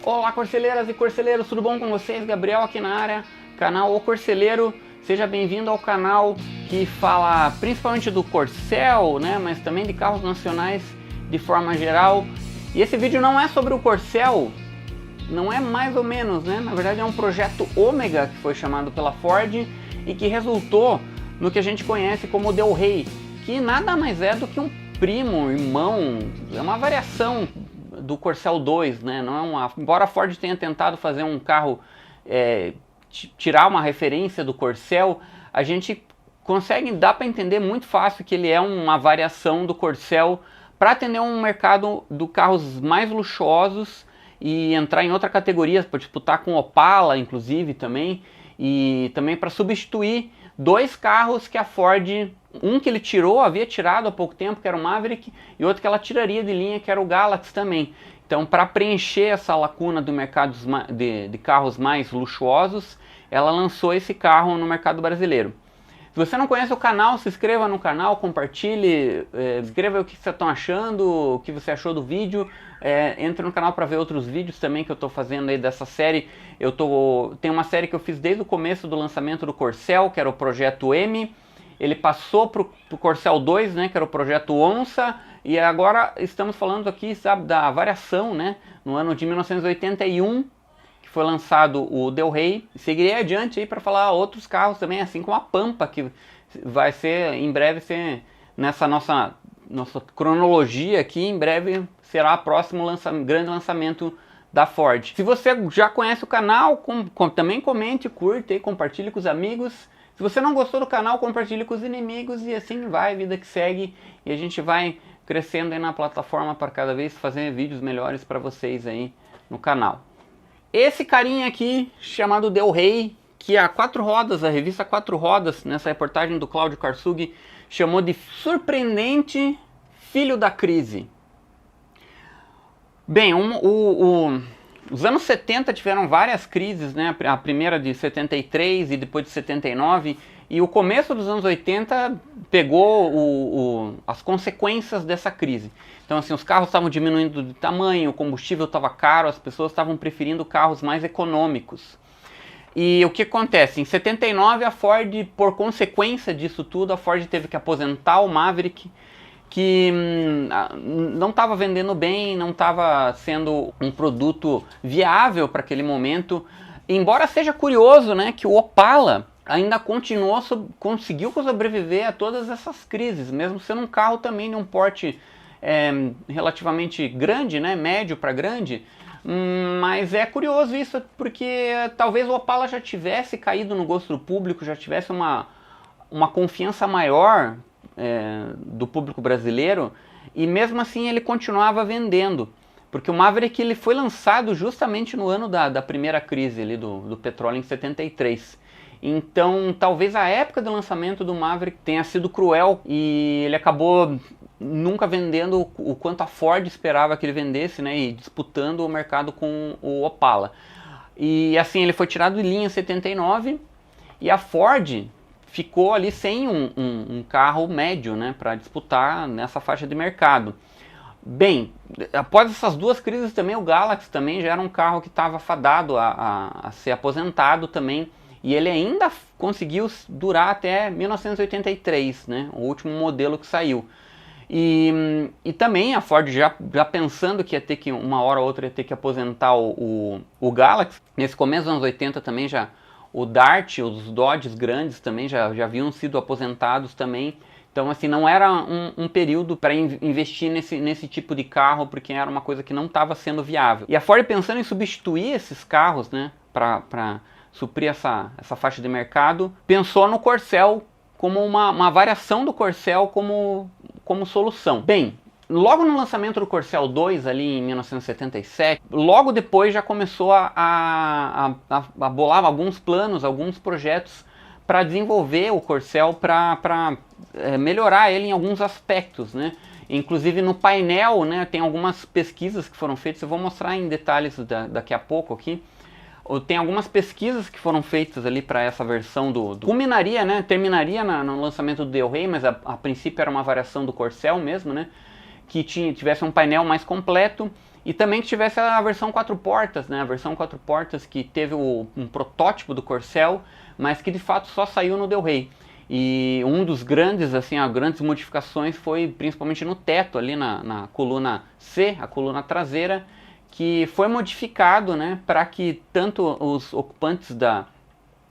Olá, corceleiras e corceleiros, tudo bom com vocês? Gabriel aqui na área, canal O Corceleiro. Seja bem-vindo ao canal que fala principalmente do Corcel, né, mas também de carros nacionais de forma geral. E esse vídeo não é sobre o Corcel, não é mais ou menos, né? Na verdade é um projeto Ômega que foi chamado pela Ford e que resultou no que a gente conhece como Del Rey, que nada mais é do que um primo, irmão, é uma variação do Corcel 2, né? Não é embora a Ford tenha tentado fazer um carro, tirar uma referência do Corcel, a gente dá para entender muito fácil que ele é uma variação do Corcel para atender um mercado de carros mais luxuosos e entrar em outra categoria, para disputar com Opala, inclusive, também, e também para substituir dois carros que a Ford, um que ele havia tirado há pouco tempo, que era o Maverick, e outro que ela tiraria de linha, que era o Galaxy também. Então, para preencher essa lacuna do mercado de carros mais luxuosos, ela lançou esse carro no mercado brasileiro. Se você não conhece o canal, se inscreva no canal, compartilhe, escreva o que vocês estão achando, o que você achou do vídeo. Entre no canal para ver outros vídeos também que eu estou fazendo aí dessa série. Tem uma série que eu fiz desde o começo do lançamento do Corcel, que era o Projeto M. Ele passou para o Corcel 2, né, que era o Projeto Onça. E agora estamos falando aqui, sabe, da variação, né, no ano de 1981. Foi lançado o Del Rey. Seguirei adiante aí para falar outros carros também, assim como a Pampa, que vai ser em breve nessa nossa cronologia aqui, em breve será o próximo grande lançamento da Ford. Se você já conhece o canal, também comente, curta e compartilhe com os amigos. Se você não gostou do canal, compartilhe com os inimigos e assim vai, vida que segue, e a gente vai crescendo aí na plataforma para cada vez fazer vídeos melhores para vocês aí no canal. Esse carinha aqui, chamado Del Rey, que a Quatro Rodas, a revista Quatro Rodas, nessa reportagem do Cláudio Karsug, chamou de surpreendente filho da crise. Bem, os anos 70 tiveram várias crises, né? A primeira de 73 e depois de 79, e o começo dos anos 80 pegou as consequências dessa crise. Então, assim, os carros estavam diminuindo de tamanho, o combustível estava caro, as pessoas estavam preferindo carros mais econômicos. E o que acontece? Em 79, a Ford, por consequência disso tudo, a Ford teve que aposentar o Maverick, que não estava vendendo bem, não estava sendo um produto viável para aquele momento. Embora seja curioso, né, que o Opala ainda conseguiu sobreviver a todas essas crises, mesmo sendo um carro também de um porte relativamente grande, né, médio para grande. Mas é curioso isso, porque talvez o Opala já tivesse caído no gosto do público, já tivesse uma confiança maior do público brasileiro, e mesmo assim ele continuava vendendo, porque o Maverick ele foi lançado justamente no ano da primeira crise ali do petróleo, em 73. Então talvez a época do lançamento do Maverick tenha sido cruel e ele acabou nunca vendendo o quanto a Ford esperava que ele vendesse, né, e disputando o mercado com o Opala. E assim, ele foi tirado de linha em 79 e a Ford ficou ali sem um carro médio, né, para disputar nessa faixa de mercado. Bem, após essas duas crises também, o Galaxy também já era um carro que estava fadado a ser aposentado também, e ele ainda conseguiu durar até 1983, né, o último modelo que saiu. E também a Ford já pensando que ia ter que, uma hora ou outra, ia ter que aposentar o Galaxy. Nesse começo dos anos 80 também já o Dart, os Dodges grandes também já haviam sido aposentados também. Então assim, não era um período para investir nesse tipo de carro, porque era uma coisa que não estava sendo viável. E a Ford, pensando em substituir esses carros, né, para suprir essa faixa de mercado, pensou no Corcel como uma variação do Corcel como solução. Bem, logo no lançamento do Corcel 2, ali em 1977, logo depois já começou a bolar alguns planos, alguns projetos para desenvolver o Corcel, para melhorar ele em alguns aspectos, né? Inclusive no painel, né, tem algumas pesquisas que foram feitas, eu vou mostrar em detalhes daqui a pouco aqui. Tem algumas pesquisas que foram feitas ali para essa versão culminaria, né, terminaria no lançamento do Del Rey, mas a princípio era uma variação do Corcel mesmo, né, que tivesse um painel mais completo e também que tivesse a versão 4 portas, né? A versão 4 portas que teve um protótipo do Corcel, mas que de fato só saiu no Del Rey. E um dos grandes, assim, as grandes modificações foi principalmente no teto, ali na coluna C, a coluna traseira, que foi modificado, né, para que tanto os ocupantes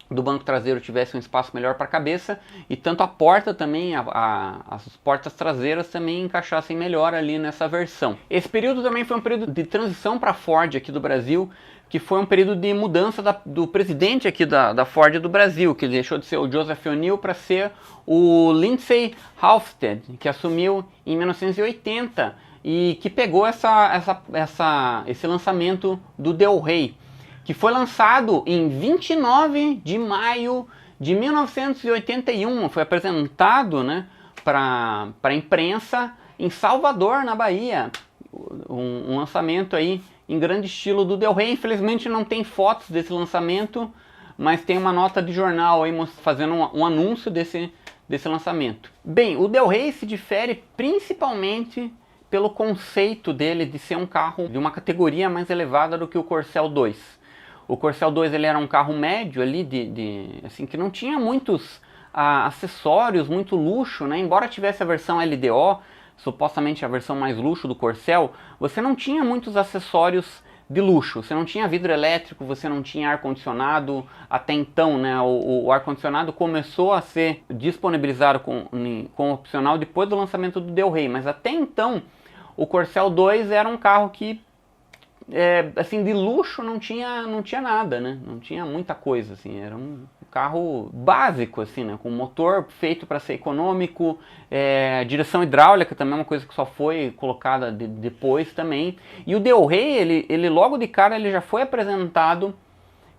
do banco traseiro tivessem um espaço melhor para a cabeça e tanto a porta também, as portas traseiras também encaixassem melhor ali nessa versão. Esse período também foi um período de transição para a Ford aqui do Brasil, que foi um período de mudança do presidente aqui da Ford do Brasil, que deixou de ser o Joseph O'Neill para ser o Lindsay Halstead, que assumiu em 1980 e que pegou esse lançamento do Del Rey, que foi lançado em 29 de maio de 1981, foi apresentado, né, para a imprensa em Salvador, na Bahia, um lançamento aí em grande estilo do Del Rey. Infelizmente não tem fotos desse lançamento, mas tem uma nota de jornal aí fazendo um anúncio desse lançamento. Bem, o Del Rey se difere principalmente pelo conceito dele de ser um carro de uma categoria mais elevada do que o Corcel 2. O Corcel 2 ele era um carro médio ali, assim, que não tinha muitos acessórios, muito luxo, né? Embora tivesse a versão LDO, supostamente a versão mais luxo do Corcel, você não tinha muitos acessórios de luxo. Você não tinha vidro elétrico, você não tinha ar-condicionado. Até então, né, o ar-condicionado começou a ser disponibilizado com opcional depois do lançamento do Del Rey, mas até então o Corcel 2 era um carro que, assim, de luxo não tinha nada, né? Não tinha muita coisa, assim, era um carro básico, assim, né? Com motor feito para ser econômico, direção hidráulica também é uma coisa que só foi colocada depois também. E o Del Rey, ele logo de cara ele já foi apresentado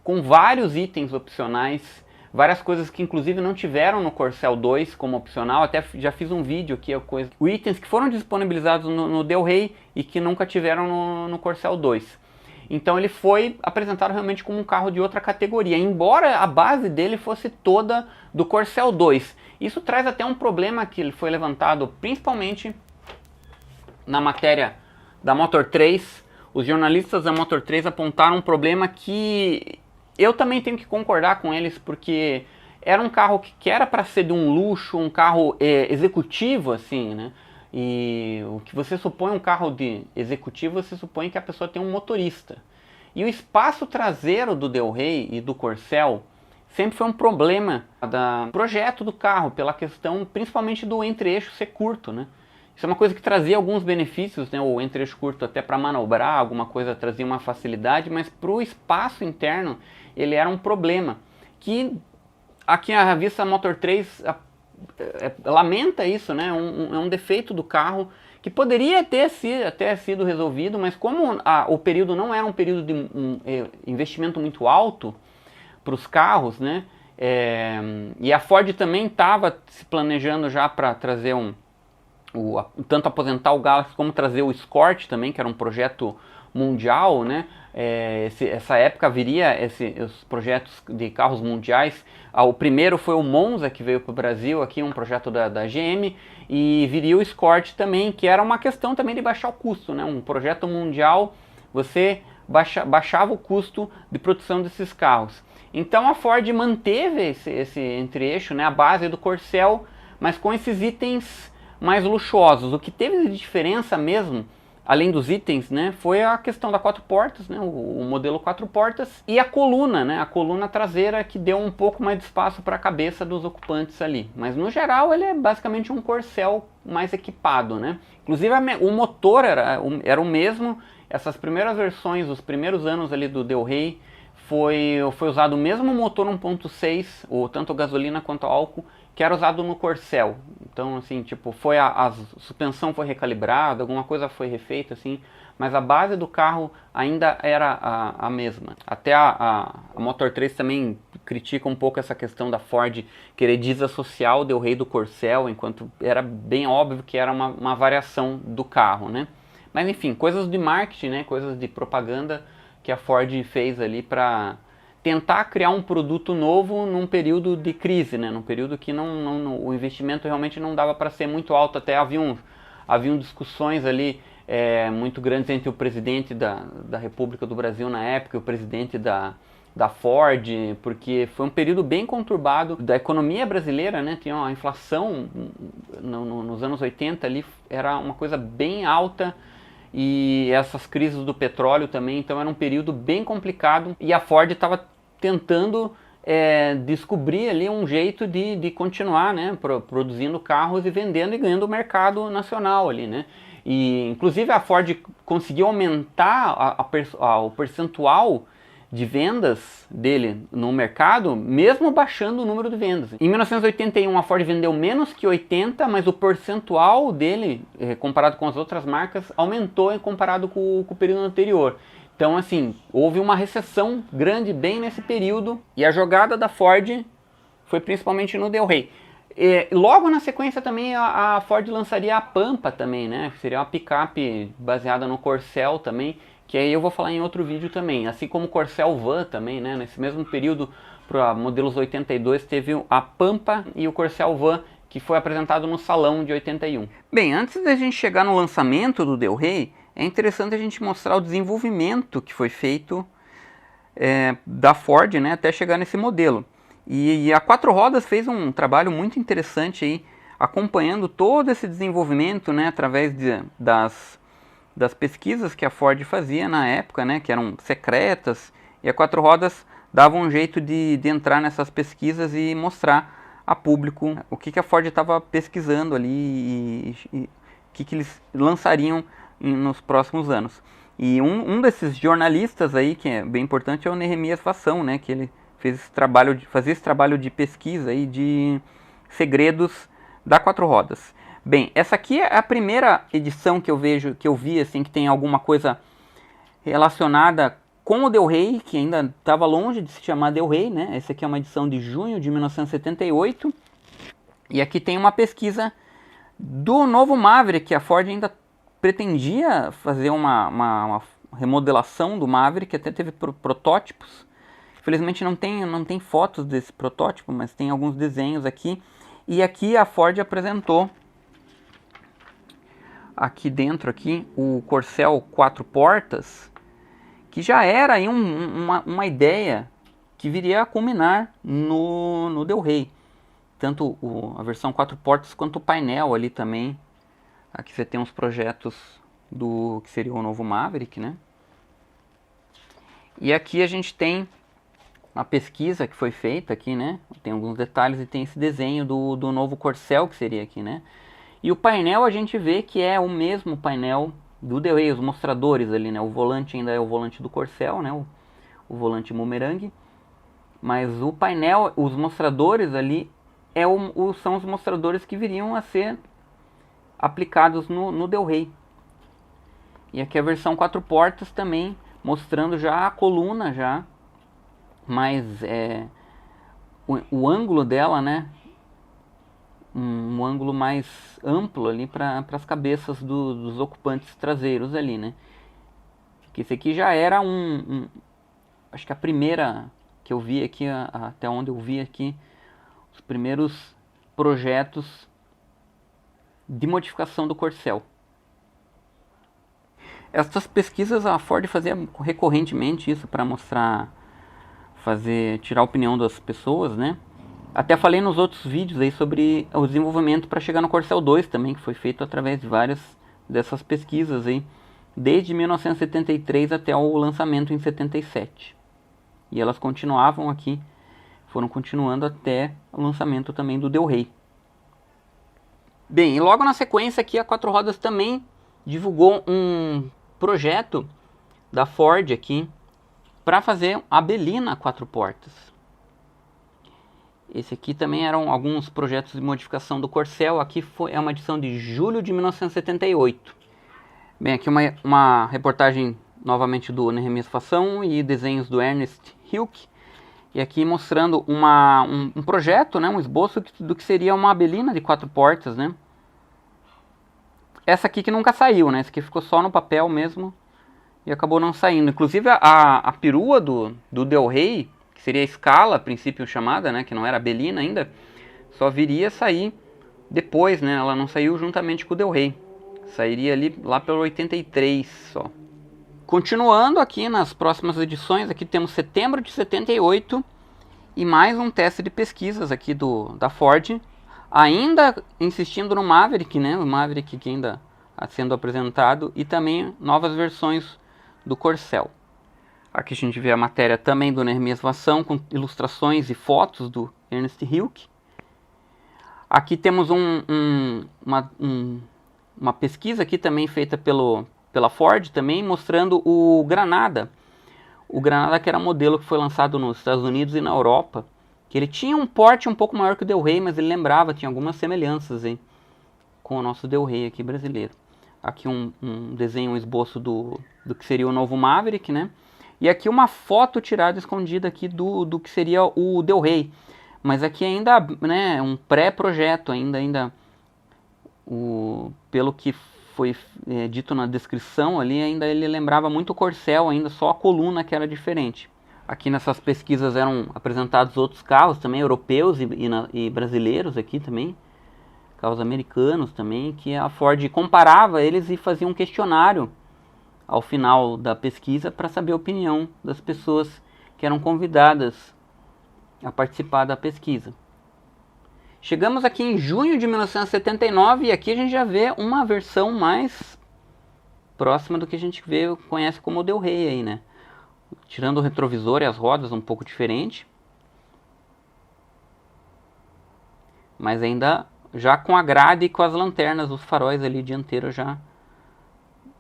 com vários itens opcionais, várias coisas que inclusive não tiveram no Corcel 2 como opcional. Até já fiz um vídeo aqui, itens que foram disponibilizados no Del Rey e que nunca tiveram no Corcel 2. Então ele foi apresentado realmente como um carro de outra categoria, embora a base dele fosse toda do Corcel 2. Isso traz até um problema que ele foi levantado principalmente na matéria da Motor 3. Os jornalistas da Motor 3 apontaram um problema que eu também tenho que concordar com eles, porque era um carro que era para ser de um luxo, um carro executivo, assim, né? E o que você supõe um carro de executivo, você supõe que a pessoa tem um motorista. E o espaço traseiro do Del Rey e do Corcel sempre foi um problema do projeto do carro, pela questão principalmente do entre-eixo ser curto, né? Isso é uma coisa que trazia alguns benefícios, né? O entre-eixo curto até para manobrar, alguma coisa trazia uma facilidade, mas para o espaço interno ele era um problema. Que aqui a revista Motor 3 lamenta isso, né? É um defeito do carro que poderia ter sido resolvido, mas como o período não era um período de investimento muito alto para os carros, né? E a Ford também estava se planejando já para trazer tanto aposentar o Galaxy como trazer o Escort também, que era um projeto mundial, né? Essa época viria os projetos de carros mundiais. O primeiro foi o Monza, que veio para o Brasil, aqui um projeto da GM, e viria o Escort também, que era uma questão também de baixar o custo, né? Um projeto mundial, você baixava o custo de produção desses carros. Então a Ford manteve esse entre-eixo, né? A base do Corcel, mas com esses itens mais luxuosos. O que teve de diferença mesmo, além dos itens, né, foi a questão da 4 portas, né, o modelo 4 portas, e a coluna, né, a coluna traseira, que deu um pouco mais de espaço para a cabeça dos ocupantes ali. Mas no geral ele é basicamente um Corcel mais equipado, né. Inclusive o motor era o mesmo. Essas primeiras versões, os primeiros anos ali do Del Rey, foi usado o mesmo motor 1.6, ou tanto gasolina quanto álcool, que era usado no Corcel. Então, assim, tipo, a suspensão foi recalibrada, alguma coisa foi refeita, assim, mas a base do carro ainda era a mesma. Até a Motor 3 também critica um pouco essa questão da Ford querer desassociar o Del Rey do Corcel, enquanto era bem óbvio que era uma variação do carro, né? Mas enfim, coisas de marketing, né? Coisas de propaganda que a Ford fez ali para tentar criar um produto novo num período de crise, né? Num período que o investimento realmente não dava para ser muito alto. Até havia haviam discussões ali muito grandes entre o presidente da República do Brasil na época e o presidente da Ford, porque foi um período bem conturbado da economia brasileira, né? Tinha uma inflação nos anos 80 ali, era uma coisa bem alta, e essas crises do petróleo também, então era um período bem complicado, e a Ford estava tentando descobrir ali um jeito de continuar, né, produzindo carros e vendendo e ganhando o mercado nacional ali, né. E inclusive a Ford conseguiu aumentar o percentual de vendas dele no mercado, mesmo baixando o número de vendas. Em 1981 a Ford vendeu menos que 80, mas o percentual dele, comparado com as outras marcas, aumentou comparado com o período anterior. Então, assim, houve uma recessão grande bem nesse período, e a jogada da Ford foi principalmente no Del Rey. Logo na sequência também a Ford lançaria a Pampa também, né? Seria uma picape baseada no Corcel também, que aí eu vou falar em outro vídeo também. Assim como o Corcel Van também, né? Nesse mesmo período, para modelos 82, teve a Pampa e o Corcel Van, que foi apresentado no Salão de 81. Bem, antes da gente chegar no lançamento do Del Rey, é interessante a gente mostrar o desenvolvimento que foi feito da Ford, né, até chegar nesse modelo. E a Quatro Rodas fez um trabalho muito interessante aí, acompanhando todo esse desenvolvimento, né, através das pesquisas que a Ford fazia na época, né, que eram secretas, e a Quatro Rodas dava um jeito de entrar nessas pesquisas e mostrar a público o que a Ford estava pesquisando ali e o que eles lançariam nos próximos anos. E um desses jornalistas aí, que é bem importante, é o Neemias Fação, né, que ele fazia esse trabalho de pesquisa aí de segredos da Quatro Rodas. Bem, essa aqui é a primeira edição que eu vi assim, que tem alguma coisa relacionada com o Del Rey, que ainda estava longe de se chamar Del Rey, né? Essa aqui é uma edição de junho de 1978. E aqui tem uma pesquisa do novo Maverick, que a Ford ainda pretendia fazer uma remodelação do Maverick, até teve protótipos. Infelizmente não tem fotos desse protótipo, mas tem alguns desenhos aqui. E aqui a Ford apresentou, aqui dentro, o Corcel 4 portas, que já era aí uma ideia que viria a culminar no Del Rey. Tanto a versão 4 portas quanto o painel ali também. Aqui você tem uns projetos do que seria o novo Maverick, né? E aqui a gente tem a pesquisa que foi feita aqui, né? Tem alguns detalhes e tem esse desenho do novo Corcel que seria aqui, né? E o painel a gente vê que é o mesmo painel do Del Rey, os mostradores ali, né? O volante ainda é o volante do Corcel, né? O volante Boomerang. Mas o painel, os mostradores ali, são os mostradores que viriam a ser aplicados no Del Rey. E aqui a versão 4 portas também, mostrando já a coluna, já, mas o ângulo dela, né? Um ângulo mais amplo ali para as cabeças dos ocupantes traseiros ali, né? Que esse aqui já era acho que a primeira que eu vi aqui, até onde eu vi aqui, os primeiros projetos de modificação do Corcel. Essas pesquisas a Ford fazia recorrentemente isso para mostrar, tirar a opinião das pessoas, né? Até falei nos outros vídeos aí sobre o desenvolvimento para chegar no Corcel 2 também, que foi feito através de várias dessas pesquisas aí, desde 1973 até o lançamento em 77. E elas continuavam aqui, foram continuando até o lançamento também do Del Rey. Bem, e logo na sequência aqui a Quatro Rodas também divulgou um projeto da Ford aqui para fazer a Belina 4 portas. Esse aqui também eram alguns projetos de modificação do Corcel. Aqui é uma edição de julho de 1978. Bem, aqui uma reportagem novamente do Neemias Fação e desenhos do Ernest Hilke. E aqui mostrando um projeto, né, um esboço do que seria uma Belina de 4 portas, né? Essa aqui que nunca saiu, né? Essa aqui ficou só no papel mesmo e acabou não saindo. Inclusive a perua do Del Rey, que seria a escala, a princípio chamada, né, que não era a Belina ainda, só viria a sair depois, né? Ela não saiu juntamente com o Del Rey. Sairia ali lá pelo 83 só. Continuando aqui nas próximas edições, aqui temos setembro de 78 e mais um teste de pesquisas aqui da Ford, ainda insistindo no Maverick, né? O Maverick que ainda está sendo apresentado, e também novas versões do Corcel. Aqui a gente vê a matéria também do Neemias Vassão, com ilustrações e fotos do Ernest Hilke. Aqui temos uma pesquisa aqui também feita pela Ford, também mostrando o Granada. O Granada, que era um modelo que foi lançado nos Estados Unidos e na Europa, que ele tinha um porte um pouco maior que o Del Rey, mas ele lembrava, tinha algumas semelhanças hein, com o nosso Del Rey aqui brasileiro. Aqui um desenho, um esboço do que seria o novo Maverick, né? E aqui uma foto tirada escondida aqui do que seria o Del Rey. Mas aqui ainda, né, um pré-projeto, ainda pelo que foi dito na descrição ali, ainda ele lembrava muito o Corcel, ainda só a coluna que era diferente. Aqui nessas pesquisas eram apresentados outros carros também, europeus e brasileiros aqui também, carros americanos também, que a Ford comparava eles e fazia um questionário ao final da pesquisa para saber a opinião das pessoas que eram convidadas a participar da pesquisa. Chegamos aqui em junho de 1979 e aqui a gente já vê uma versão mais próxima do que a gente conhece como o Del Rey aí, né? Tirando o retrovisor e as rodas um pouco diferente, mas ainda já com a grade e com as lanternas, os faróis ali dianteiros já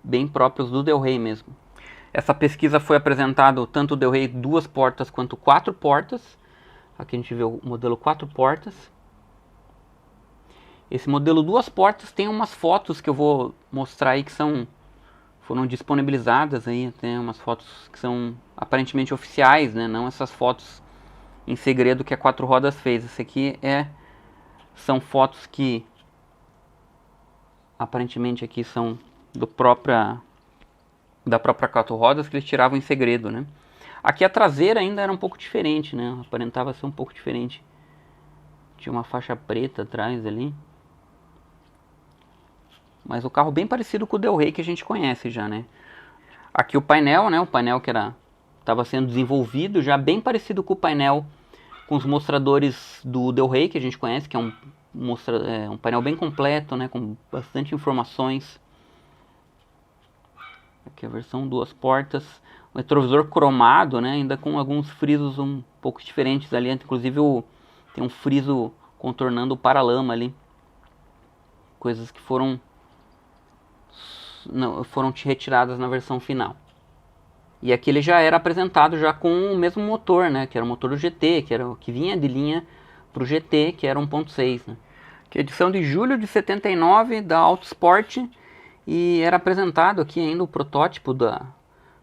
bem próprios do Del Rey mesmo. Essa pesquisa foi apresentada tanto o Del Rey 2 portas quanto 4 portas. Aqui a gente vê o modelo 4 portas. Esse modelo 2 portas tem umas fotos que eu vou mostrar aí que foram disponibilizadas aí, tem umas fotos que são aparentemente oficiais, né? Não essas fotos em segredo que a 4 rodas fez. Esse aqui são fotos que aparentemente aqui são da própria 4 rodas que eles tiravam em segredo, né? Aqui a traseira ainda era um pouco diferente, né? Aparentava ser um pouco diferente. Tinha uma faixa preta atrás ali. Mas o carro bem parecido com o Del Rey que a gente conhece já, né? Aqui o painel, né? O painel que estava sendo desenvolvido, já bem parecido com o painel com os mostradores do Del Rey que a gente conhece, que é um painel bem completo, né? Com bastante informações. Aqui a versão 2 portas. O retrovisor cromado, né? Ainda com alguns frisos um pouco diferentes ali. Inclusive tem um friso contornando o paralama ali. Coisas que foram retiradas na versão final. E aqui ele já era apresentado já com o mesmo motor, né? Que era o motor do GT, que era o que vinha de linha para o GT, que era 1.6, né? Que é edição de julho de 79 da Autosport. E era apresentado aqui ainda o protótipo da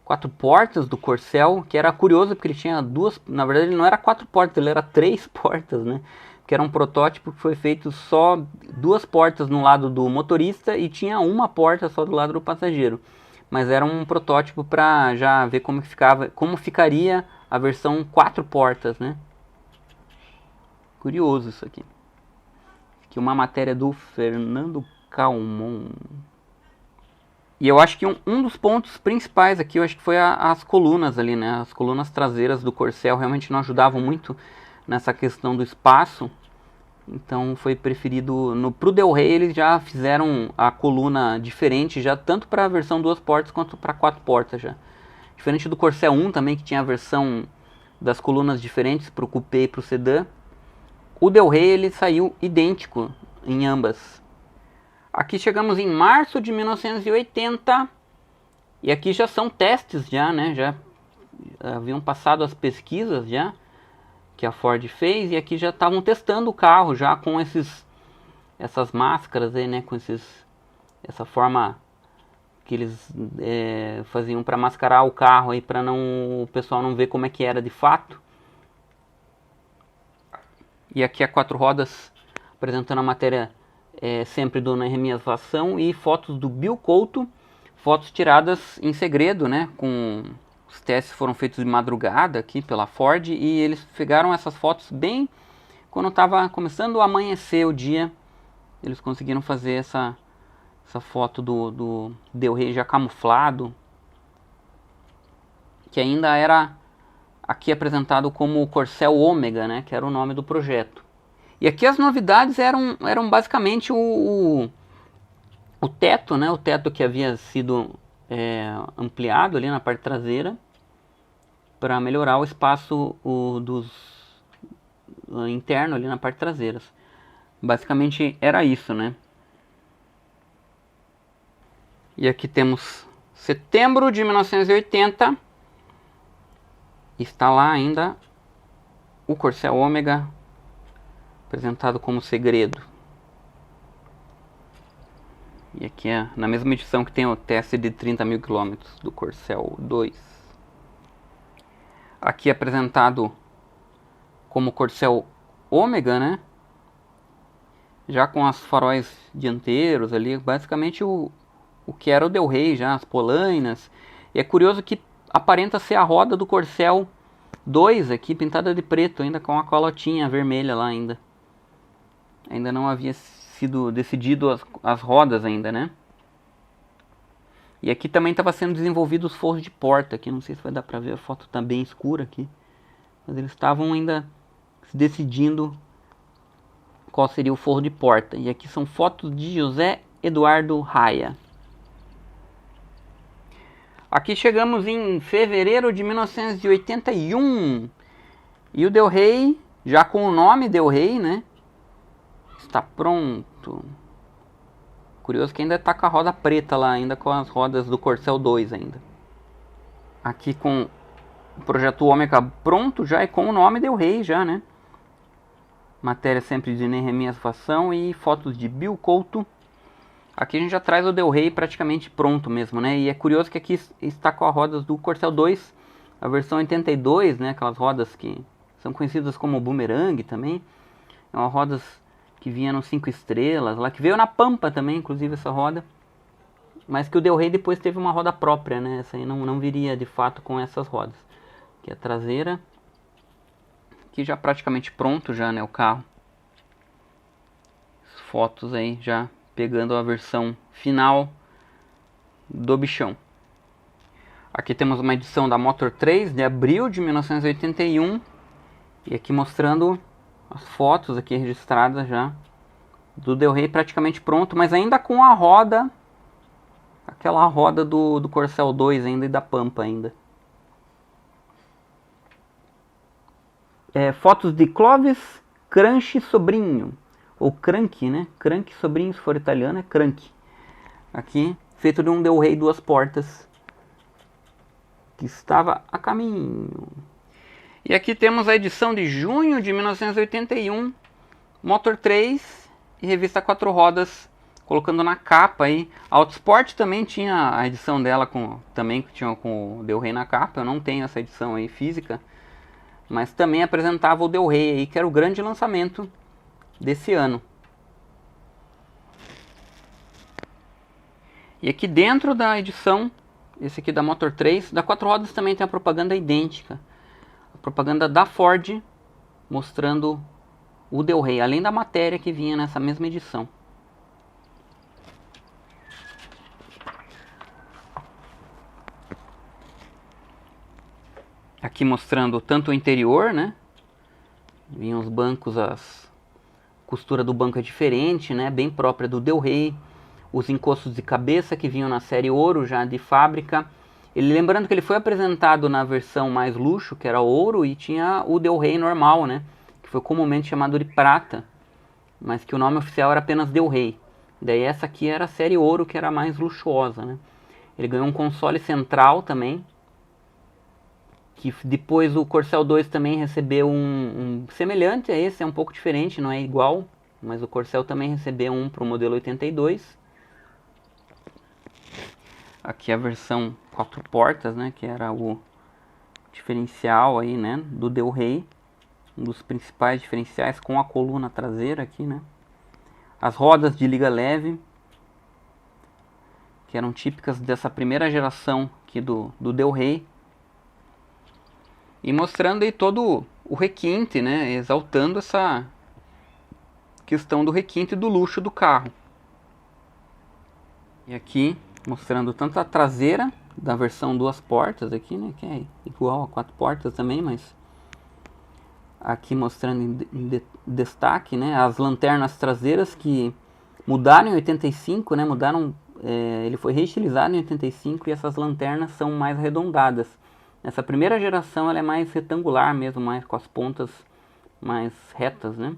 4 portas do Corcel, que era curioso porque ele tinha na verdade ele não era 4 portas, ele era 3 portas, né? Que era um protótipo que foi feito só 2 portas no lado do motorista e tinha uma porta só do lado do passageiro. Mas era um protótipo para já ver como ficaria a versão 4 portas, né? Curioso isso aqui. Aqui uma matéria do Fernando Calmon. E eu acho que um dos pontos principais aqui, eu acho que foi as colunas ali, né? As colunas traseiras do Corcel realmente não ajudavam muito nessa questão do espaço. Então foi preferido, pro Del Rey eles já fizeram a coluna diferente, já tanto para a versão 2 portas quanto para 4 portas já. Diferente do Corcel 1 também, que tinha a versão das colunas diferentes para o Coupé e para o Sedã. O Del Rey ele saiu idêntico em ambas. Aqui chegamos em março de 1980 e aqui já são testes já, né? Já haviam passado as pesquisas já que a Ford fez e aqui já estavam testando o carro já com essas máscaras aí, né? Com essa forma que eles faziam para mascarar o carro aí para o pessoal não ver como é que era de fato. E aqui a 4 rodas apresentando a matéria sempre do Neemias Vassão e fotos do Bill Couto, fotos tiradas em segredo, né? Os testes foram feitos de madrugada aqui pela Ford e eles pegaram essas fotos bem quando estava começando a amanhecer o dia. Eles conseguiram fazer Essa foto do Del Rey já camuflado, que ainda era aqui apresentado como o Corcel Ômega, né, que era o nome do projeto. E aqui as novidades eram basicamente o teto, né, o teto que havia sido ampliado ali na parte traseira para melhorar o espaço interno ali na parte traseira. Basicamente era isso, né? E aqui temos setembro de 1980. Está lá ainda o Corcel Ômega apresentado como segredo. E aqui é na mesma edição que tem o teste de 30.000 km do Corcel 2. Aqui é apresentado como Corcel Ômega, né? Já com as faróis dianteiros ali, basicamente o que era o Del Rey já, as polainas. E é curioso que aparenta ser a roda do Corcel 2 aqui, pintada de preto, ainda com a colotinha vermelha lá ainda. Ainda não havia sido decidido as rodas ainda, né? E aqui também estava sendo desenvolvido os forros de porta, aqui não sei se vai dar pra ver, a foto tá bem escura aqui. Mas eles estavam ainda se decidindo qual seria o forro de porta. E aqui são fotos de José Eduardo Raia. Aqui chegamos em fevereiro de 1981. E o Del Rey, já com o nome Del Rey, né? Está pronto. Curioso que ainda está com a roda preta lá, ainda com as rodas do Corcel 2 ainda. Aqui com o projeto Ômega pronto já e com o nome Del Rey já, né? Matéria sempre de Neemias Fação e fotos de Bill Couto. Aqui a gente já traz o Del Rey praticamente pronto mesmo, né? E é curioso que aqui está com as rodas do Corcel 2, a versão 82, né? Aquelas rodas que são conhecidas como Boomerang também. É uma rodas que vinha no 5 estrelas, lá que veio na Pampa também, inclusive essa roda. Mas que o Del Rey depois teve uma roda própria, né? Essa aí não viria de fato com essas rodas. Aqui a traseira. Aqui já praticamente pronto já, né, o carro. As fotos aí já pegando a versão final do bichão. Aqui temos uma edição da Motor 3 de abril de 1981. E aqui mostrando as fotos aqui registradas já do Del Rey praticamente pronto, mas ainda com a roda, aquela roda do Corcel 2 ainda e da Pampa ainda. Fotos de Clovis Cranchi Sobrinho, ou Cranchi, né? Cranchi Sobrinho, se for italiano é Cranchi. Aqui, feito de um Del Rey duas portas, que estava a caminho. E aqui temos a edição de junho de 1981, Motor 3 e revista 4 rodas, colocando na capa aí. A Autosport também tinha a edição dela também tinha com o Del Rey na capa. Eu não tenho essa edição aí física, mas também apresentava o Del Rey aí, que era o grande lançamento desse ano. E aqui dentro da edição, esse aqui da Motor 3, da 4 rodas também tem a propaganda idêntica. A propaganda da Ford, mostrando o Del Rey, além da matéria que vinha nessa mesma edição. Aqui mostrando tanto o interior, né? Vinham os bancos, a costura do banco é diferente, né? Bem própria do Del Rey. Os encostos de cabeça que vinham na série Ouro já de fábrica. Lembrando que ele foi apresentado na versão mais luxo, que era ouro, e tinha o Del Rey normal, né? Que foi comumente chamado de prata, mas que o nome oficial era apenas Del Rey. Daí essa aqui era a série Ouro, que era mais luxuosa, né? Ele ganhou um console central também, que depois o Corcel 2 também recebeu um semelhante a esse, é um pouco diferente, não é igual, mas o Corcel também recebeu um para o modelo 82. Aqui a versão 4 portas, né, que era o diferencial aí, né, do Del Rey, um dos principais diferenciais com a coluna traseira aqui, né. As rodas de liga leve, que eram típicas dessa primeira geração aqui do Del Rey. E mostrando aí todo o requinte, né, exaltando essa questão do requinte e do luxo do carro. E aqui mostrando tanto a traseira da versão 2 portas aqui, né, que é igual a 4 portas também, mas aqui mostrando em destaque, né, as lanternas traseiras que mudaram em 85, né, ele foi reestilizado em 85 e essas lanternas são mais arredondadas. Nessa primeira geração ela é mais retangular mesmo, mais com as pontas mais retas, né.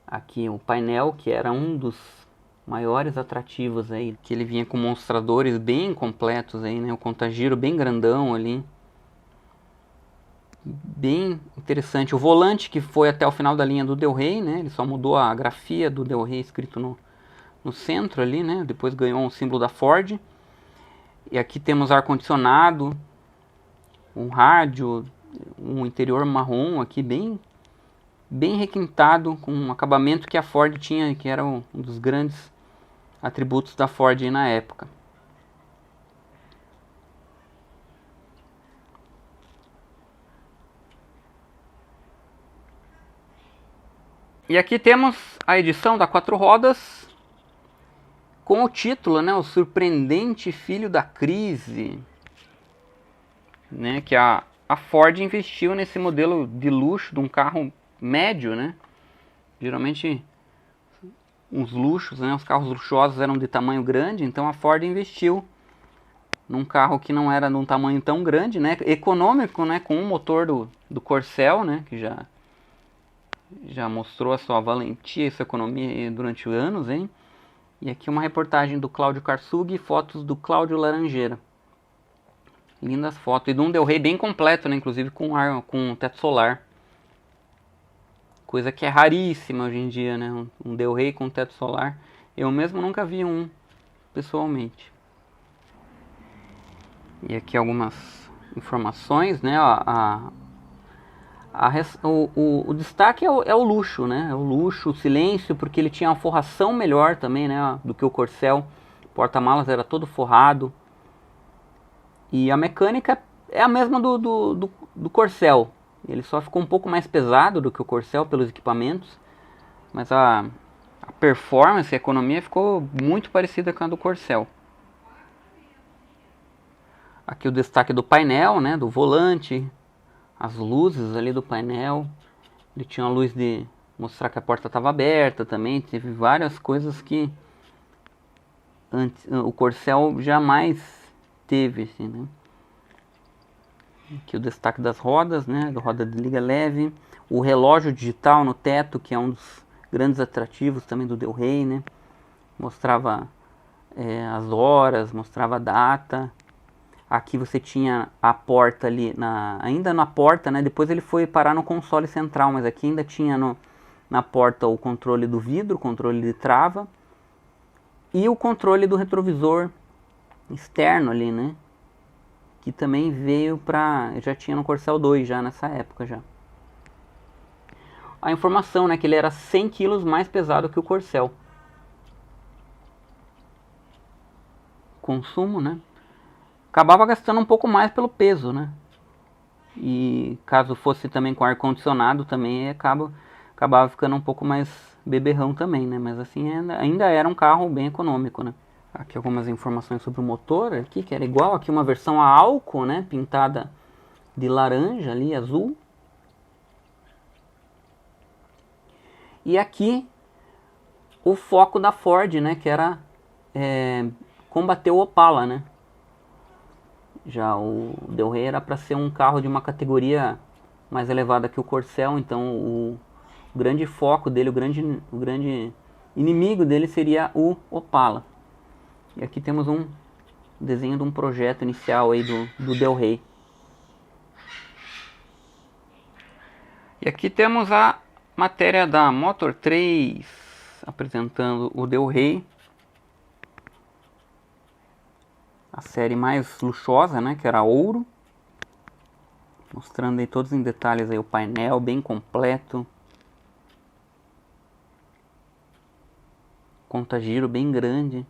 Aqui o painel, que era um dos maiores atrativos aí, que ele vinha com mostradores bem completos aí, né, o contagiro bem grandão ali. Bem interessante. O volante que foi até o final da linha do Del Rey, né, ele só mudou a grafia do Del Rey escrito no centro ali, né, depois ganhou um símbolo da Ford. E aqui temos ar-condicionado, um rádio, um interior marrom aqui bem requintado, com um acabamento que a Ford tinha, que era um dos grandes atributos da Ford aí na época. E aqui temos a edição da 4 rodas com o título, né, o surpreendente filho da crise, né, que a Ford investiu nesse modelo de luxo de um carro médio, né? Geralmente os luxos, né, os carros luxuosos eram de tamanho grande, então a Ford investiu num carro que não era de um tamanho tão grande, né, econômico, né, com o motor do Corcel, né, que já mostrou a sua valentia e sua economia durante anos, hein? E aqui uma reportagem do Cláudio Karsug e fotos do Cláudio Laranjeira. Lindas fotos. E de um Del Rey bem completo, né? Inclusive com teto solar. Coisa que é raríssima hoje em dia, né? Um Del Rey com teto solar. Eu mesmo nunca vi um pessoalmente. E aqui algumas informações, né? O destaque é o luxo, né? É o luxo, o silêncio, porque ele tinha uma forração melhor também, né? Do que o Corcel. O porta-malas era todo forrado. E a mecânica é a mesma do Corcel. Ele só ficou um pouco mais pesado do que o Corcel pelos equipamentos. Mas a performance, a economia ficou muito parecida com a do Corcel. Aqui o destaque do painel, né? Do volante. As luzes ali do painel. Ele tinha uma luz de mostrar que a porta estava aberta também. Teve várias coisas que o Corcel jamais teve, assim, né? Aqui o destaque das rodas, né? Da roda de liga leve. O relógio digital no teto, que é um dos grandes atrativos também do Del Rey, né? Mostrava as horas, mostrava a data. Aqui você tinha a porta ali, ainda na porta, né? Depois ele foi parar no console central, mas aqui ainda tinha na porta o controle do vidro, o controle de trava. E o controle do retrovisor externo ali, né? Que também veio já tinha no Corcel 2 já nessa época já. A informação, né, que ele era 100 kg mais pesado que o Corcel. Consumo, né? Acabava gastando um pouco mais pelo peso, né? E caso fosse também com ar condicionado também acabava ficando um pouco mais beberrão também, né? Mas assim ainda era um carro bem econômico, né? Aqui algumas informações sobre o motor aqui, que era igual, aqui uma versão a álcool, né, pintada de laranja ali, azul. E aqui o foco da Ford, né, que era combater o Opala, né. Já o Del Rey era para ser um carro de uma categoria mais elevada que o Corcel, então o grande foco dele, o grande inimigo dele seria o Opala. E aqui temos um desenho de um projeto inicial aí do Del Rey. E aqui temos a matéria da Motor 3 apresentando o Del Rey. A série mais luxuosa, né, que era ouro. Mostrando aí todos em detalhes aí o painel bem completo. Contagiro bem grande.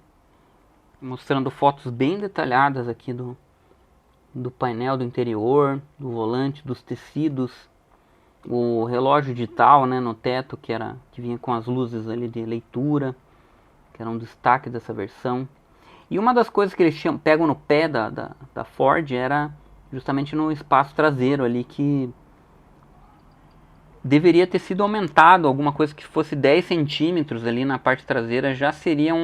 Mostrando fotos bem detalhadas aqui do painel do interior, do volante, dos tecidos, o relógio digital, né, no teto que vinha com as luzes ali de leitura, que era um destaque dessa versão. E uma das coisas que eles pegam no pé da Ford era justamente no espaço traseiro ali, que deveria ter sido aumentado, alguma coisa que fosse 10 centímetros ali na parte traseira já seria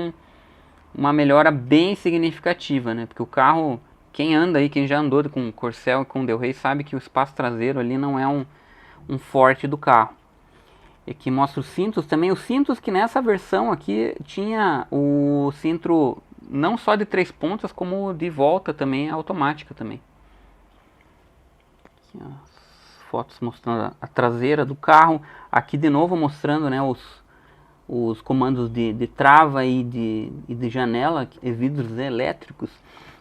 uma melhora bem significativa, né? Porque o carro, quem anda aí, quem já andou com Corcel e com Del Rey sabe que o espaço traseiro ali não é um forte do carro. E aqui mostra os cintos também, os cintos que nessa versão aqui tinha o cinto não só de 3 pontas, como de volta também, automática também. Aqui, ó, fotos mostrando a traseira do carro, aqui de novo mostrando, né, os comandos de trava e de janela e vidros elétricos,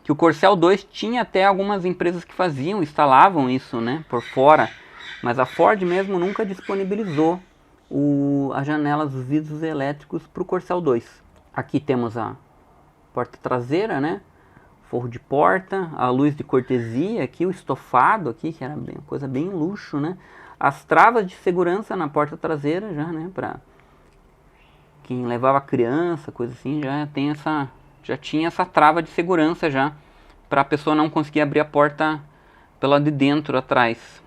que o Corcel 2 tinha até algumas empresas que faziam, instalavam isso, né, por fora, mas a Ford mesmo nunca disponibilizou as janelas, os vidros elétricos para o Corcel 2. Aqui temos a porta traseira, né, forro de porta, a luz de cortesia aqui, o estofado aqui, que era uma coisa bem luxo, né? As travas de segurança na porta traseira já, né? Para quem levava criança, coisa assim, já tinha essa trava de segurança já, para a pessoa não conseguir abrir a porta pela de dentro atrás.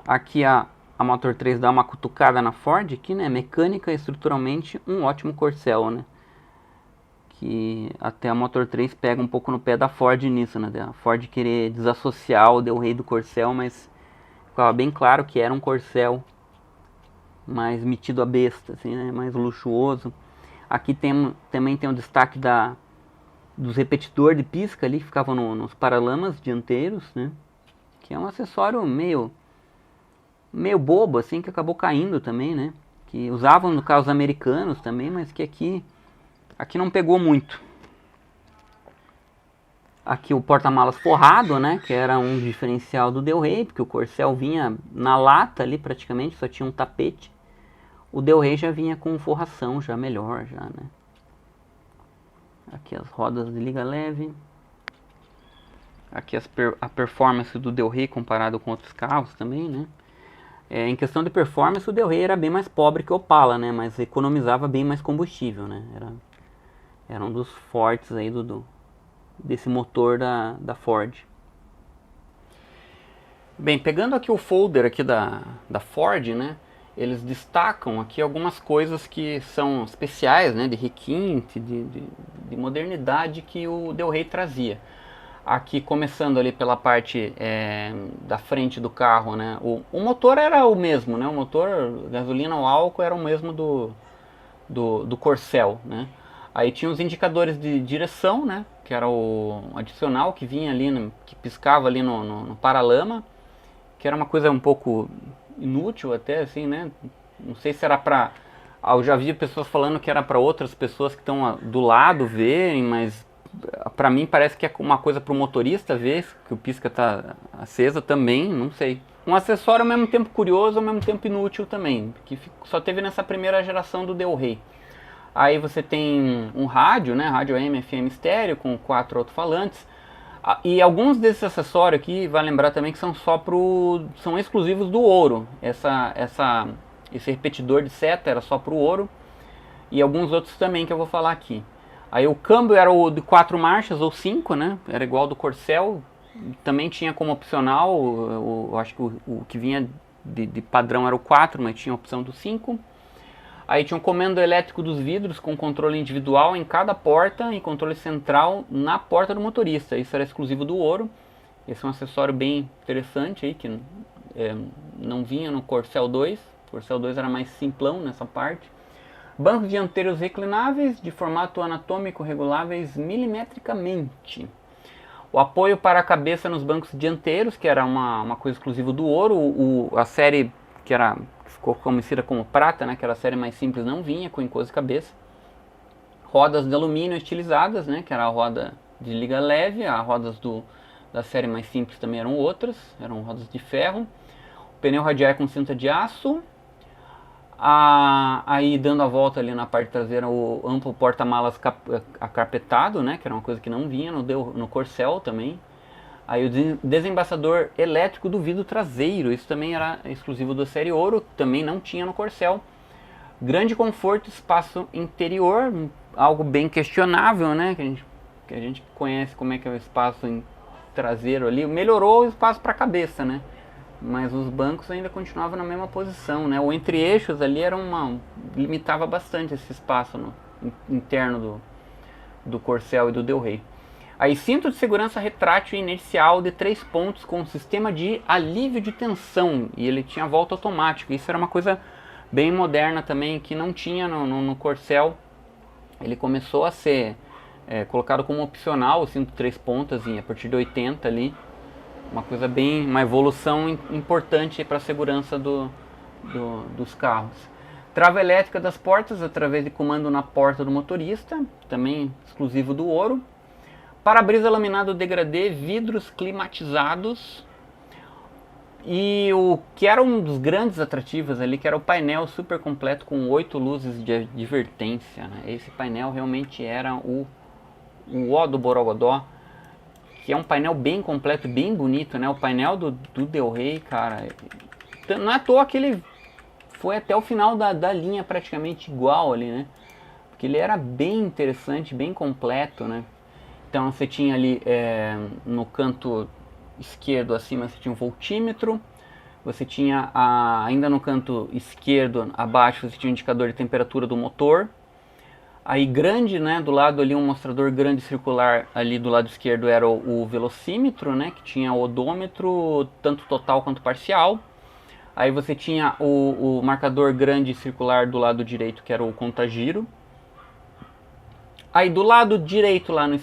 Aqui a Motor 3 dá uma cutucada na Ford aqui, né? Mecânica e estruturalmente um ótimo Corcel, né? Que até a Motor 3 pega um pouco no pé da Ford nisso, né? A Ford querer desassociar o Del Rey do Corcel, mas ficava bem claro que era um Corcel mais metido a besta, assim, né? Mais luxuoso. Aqui também tem o destaque dos repetidores de pisca ali, que ficavam nos paralamas dianteiros, né? Que é um acessório meio bobo, assim, que acabou caindo também, né? Que usavam no carros americanos também, mas que aqui não pegou muito. Aqui o porta-malas forrado, né, que era um diferencial do Del Rey, porque o Corcel vinha na lata ali praticamente, só tinha um tapete. O Del Rey já vinha com forração já melhor, já, né. Aqui as rodas de liga leve. Aqui a performance do Del Rey comparado com outros carros também, né. Em questão de performance, o Del Rey era bem mais pobre que o Opala, né, mas economizava bem mais combustível, né. Era um dos fortes aí desse motor da Ford. Bem, pegando aqui o folder aqui da Ford, né, eles destacam aqui algumas coisas que são especiais, né, de requinte, de modernidade que o Del Rey trazia. Aqui começando ali pela parte da frente do carro, né, o motor era o mesmo, né, o motor gasolina ou álcool era o mesmo do Corcel, né. Aí tinha os indicadores de direção, né, que era o adicional que vinha ali, que piscava ali no paralama, que era uma coisa um pouco inútil até, assim, né, não sei se era pra... Eu já vi pessoas falando que era para outras pessoas que estão do lado verem, mas pra mim parece que é uma coisa pro motorista ver, que o pisca tá acesa também, não sei. Um acessório ao mesmo tempo curioso, ao mesmo tempo inútil também, que só teve nessa primeira geração do Del Rey. Aí você tem um rádio, né, rádio AM, FM estéreo, com 4 alto-falantes. E alguns desses acessórios aqui, vai lembrar também que são são exclusivos do ouro. Esse repetidor de seta era só pro ouro. E alguns outros também que eu vou falar aqui. Aí o câmbio era o de 4 marchas ou 5, né, era igual ao do Corcel. Também tinha como opcional, eu acho que o que vinha de padrão era o 4, mas tinha a opção do 5. Aí tinha um comando elétrico dos vidros com controle individual em cada porta e controle central na porta do motorista. Isso era exclusivo do ouro. Esse é um acessório bem interessante aí, que não vinha no Corcel 2. O Corcel 2 era mais simplão nessa parte. Bancos dianteiros reclináveis de formato anatômico reguláveis milimetricamente. O apoio para a cabeça nos bancos dianteiros, que era uma coisa exclusiva do ouro. A série que ficou conhecida como prata, né, que era a série mais simples, não vinha com encosto de cabeça. Rodas de alumínio estilizadas, né, que era a roda de liga leve. As rodas da série mais simples também eram outras, eram rodas de ferro. O pneu radial com cinta de aço. Aí dando a volta ali na parte traseira, o amplo porta-malas acarpetado, né, que era uma coisa que não vinha no Corcel também. Aí o desembaçador elétrico do vidro traseiro, isso também era exclusivo da série ouro, também não tinha no Corcel. Grande conforto, espaço interior, algo bem questionável, né? Que a gente conhece como é que é o espaço traseiro ali. Melhorou o espaço para a cabeça, né? Mas os bancos ainda continuavam na mesma posição, né? O entre-eixos ali limitava bastante esse espaço interno do Corcel e do Del Rey. Aí, cinto de segurança retrátil inercial de 3 pontos com sistema de alívio de tensão, e ele tinha volta automática. Isso era uma coisa bem moderna também, que não tinha no Corcel. Ele começou a ser colocado como opcional, o cinto de 3 pontas, a partir de 80 ali. Uma evolução importante para a segurança dos carros. Trava elétrica das portas através de comando na porta do motorista, também exclusivo do Ouro. Para-brisa laminado degradê, vidros climatizados. E o que era um dos grandes atrativos ali, que era o painel super completo com 8 luzes de advertência, né? Esse painel realmente era o ó do Borogodó, que é um painel bem completo, bem bonito, né? O painel do Del Rey, cara, não é à toa que ele foi até o final da linha praticamente igual ali, né? Porque ele era bem interessante, bem completo, né? Então você tinha ali no canto esquerdo acima você tinha um voltímetro, você tinha ainda no canto esquerdo abaixo você tinha um indicador de temperatura do motor. Aí grande, né, do lado ali um mostrador grande circular, ali do lado esquerdo era o velocímetro, né, que tinha o odômetro tanto total quanto parcial. Aí você tinha o marcador grande circular do lado direito, que era o contagiro. Aí do lado direito, lá no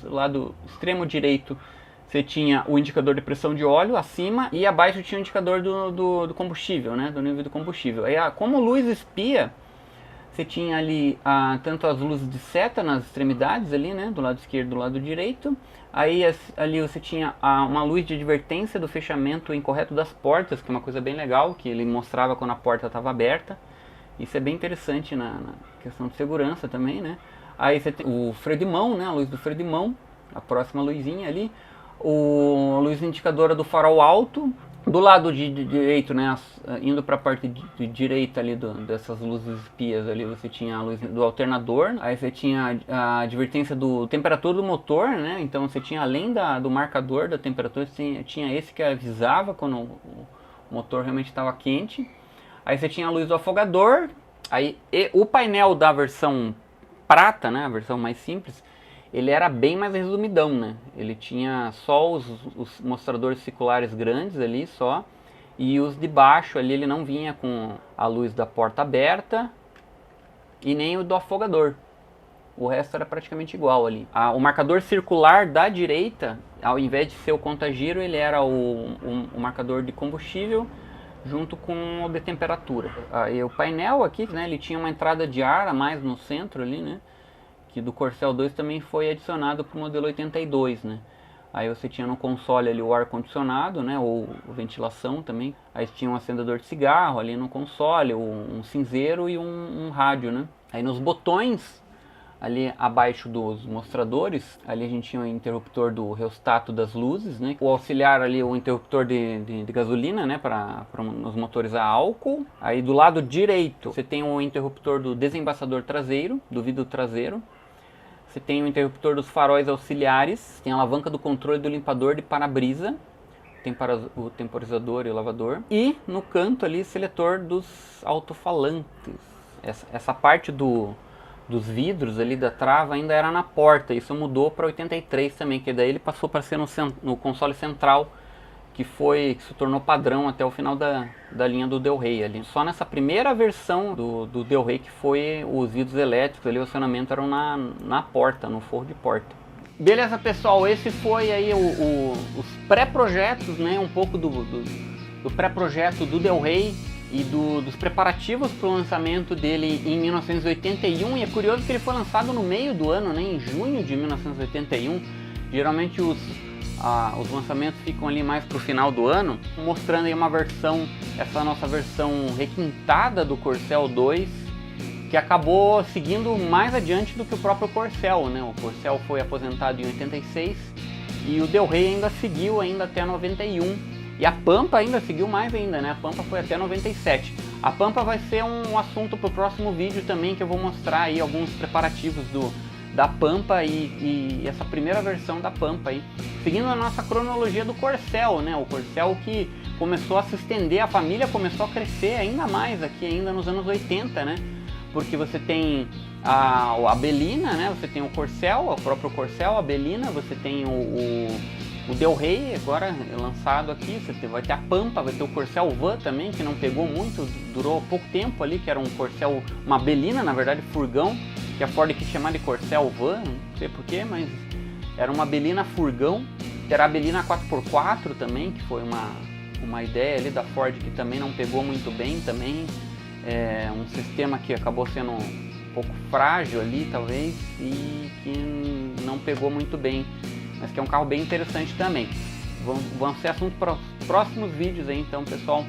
lado extremo direito, você tinha o indicador de pressão de óleo acima, e abaixo tinha o indicador do combustível, né, do nível do combustível. Aí como luz espia, você tinha ali tanto as luzes de seta nas extremidades ali, né, do lado esquerdo e do lado direito. Aí ali você tinha uma luz de advertência do fechamento incorreto das portas, que é uma coisa bem legal, que ele mostrava quando a porta estava aberta. Isso é bem interessante na questão de segurança também, né. Aí você tem o freio de mão, né, a luz do freio de mão, a próxima luzinha ali. A luz indicadora do farol alto. Do lado direito, né, indo para a parte de direita ali dessas luzes espias ali, você tinha a luz do alternador. Aí você tinha a advertência do temperatura do motor, né, então você tinha além do marcador da temperatura, você tinha esse que avisava quando o motor realmente estava quente. Aí você tinha a luz do afogador. Aí o painel da versão prata, né, a versão mais simples, ele era bem mais resumidão, né? Ele tinha só os mostradores circulares grandes ali só, e os de baixo ali ele não vinha com a luz da porta aberta e nem o do afogador. O resto era praticamente igual ali. O marcador circular da direita, ao invés de ser o contagiro, ele era o marcador de combustível junto com o de temperatura. E o painel aqui, né, ele tinha uma entrada de ar a mais no centro ali, né? Que do Corcel 2 também foi adicionado para o modelo 82, né? Aí você tinha no console ali o ar-condicionado, né? Ou ventilação também. Aí tinha um acendedor de cigarro ali no console, um cinzeiro e um rádio, né? Aí nos botões, ali abaixo dos mostradores, ali a gente tinha o interruptor do reostato das luzes, né? O auxiliar ali, o interruptor de gasolina, né? Para nos motores a álcool. Aí do lado direito, você tem o interruptor do desembaçador traseiro, do vidro traseiro. Você tem o interruptor dos faróis auxiliares, tem a alavanca do controle do limpador de para-brisa, o temporizador e o lavador. E no canto ali, seletor dos alto-falantes. Essa parte dos vidros ali da trava ainda era na porta, isso mudou para 83 também, que daí ele passou para ser no console central, que se tornou padrão até o final da linha do Del Rey ali. Só nessa primeira versão do Del Rey que foi os vidros elétricos ali, o acionamento eram na porta, no forro de porta. Beleza, pessoal, esse foi aí os pré-projetos, né, um pouco do pré-projeto do Del Rey e dos preparativos para o lançamento dele em 1981, e é curioso que ele foi lançado no meio do ano, né, em junho de 1981, geralmente os lançamentos ficam ali mais pro final do ano, mostrando aí essa nossa versão requintada do Corcel 2, que acabou seguindo mais adiante do que o próprio Corcel, né? O Corcel foi aposentado em 86 e o Del Rey ainda seguiu até 91, e a Pampa ainda seguiu mais ainda, né? A Pampa foi até 97. A Pampa vai ser um assunto para o próximo vídeo também, que eu vou mostrar aí alguns preparativos da Pampa e essa primeira versão da Pampa aí. Seguindo a nossa cronologia do Corcel, né? O Corcel que começou a se estender, a família começou a crescer ainda mais aqui, ainda nos anos 80, né? Porque você tem a Belina, né? Você tem o Corcel, o próprio Corcel, a Belina, você tem o Del Rey, agora lançado aqui, você vai ter a Pampa, vai ter o Corcel Van também, que não pegou muito, durou pouco tempo ali, que era um Corcel, uma Belina, na verdade, furgão, que a Ford quis chamar de Corcel Van, não sei porquê, mas era uma Belina furgão. Terá a Belina 4x4 também, que foi uma ideia ali da Ford que também não pegou muito bem também, um sistema que acabou sendo um pouco frágil ali, talvez, e que não pegou muito bem, mas que é um carro bem interessante também. Vão ser assuntos para os próximos vídeos aí, então, pessoal,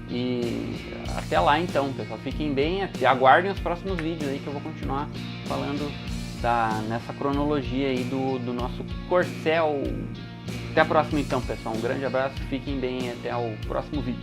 e até lá então, pessoal, fiquem bem e aguardem os próximos vídeos aí que eu vou continuar falando nessa cronologia aí do nosso Corcel. Até a próxima então, pessoal, um grande abraço, fiquem bem e até o próximo vídeo.